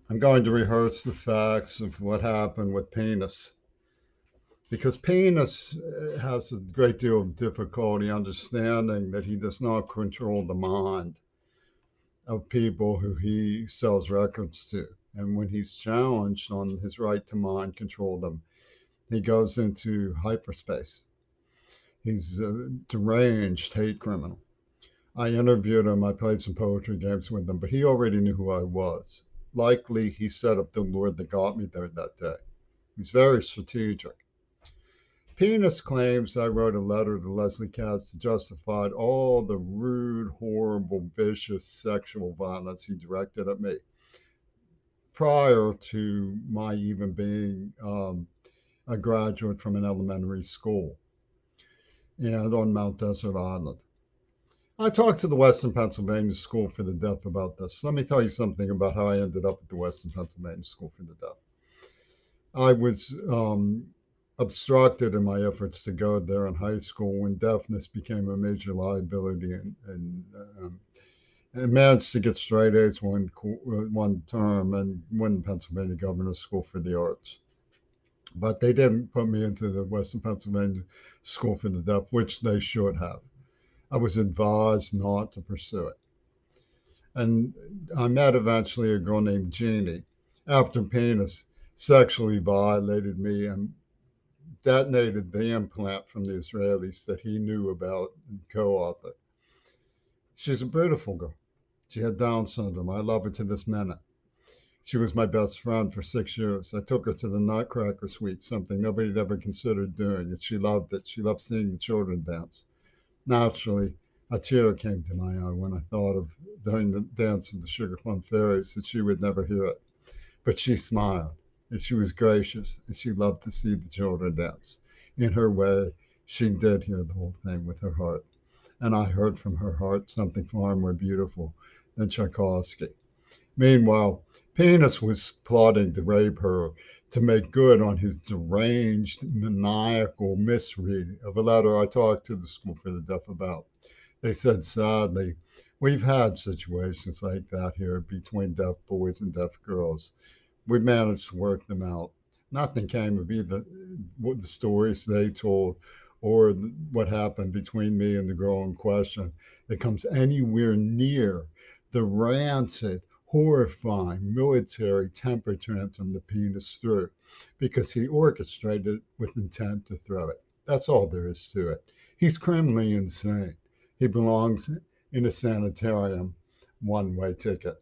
I'm going to rehearse the facts of what happened with Penis because Penis has a great deal of difficulty understanding that he does not control the mind of people who he sells records to. And when he's challenged on his right to mind control them, he goes into hyperspace. He's a deranged hate criminal. I interviewed him. I played some poetry games with him, but he already knew who I was. Likely, he set up the lure that got me there that day. He's very strategic. Penis claims I wrote a letter to Leslie Katz to justify all the rude, horrible, vicious sexual violence he directed at me prior to my even being a graduate from an elementary school and on Mount Desert Island. I talked to the Western Pennsylvania School for the Deaf about this. Let me tell you something about how I ended up at the Western Pennsylvania School for the Deaf. I was obstructed in my efforts to go there in high school when deafness became a major liability, and managed to get straight A's one term and win the Pennsylvania Governor's School for the Arts. But they didn't put me into the Western Pennsylvania School for the Deaf, which they should have. I was advised not to pursue it. And I met eventually a girl named Jeannie after Penis sexually violated me and detonated the implant from the Israelis that he knew about and co-authored. She's a beautiful girl. She had Down syndrome. I love her to this minute. She was my best friend for 6 years. I took her to the Nutcracker Suite, something nobody had ever considered doing, and she loved it. She loved seeing the children dance. Naturally, a tear came to my eye when I thought of during the dance of the Sugar Plum Fairies that she would never hear it. But she smiled, and she was gracious, and she loved to see the children dance. In her way, she did hear the whole thing with her heart. And I heard from her heart something far more beautiful than Tchaikovsky. Meanwhile, Penis was plotting to rape her to make good on his deranged, maniacal misread of a letter I talked to the School for the Deaf about. They said, sadly, we've had situations like that here between deaf boys and deaf girls. We managed to work them out. Nothing came of either the stories they told or what happened between me and the girl in question that comes anywhere near the rancid, horrifying military temper tantrum the Penis threw because he orchestrated it with intent to throw it. That's all there is to it. He's criminally insane. He belongs in a sanitarium, one way ticket.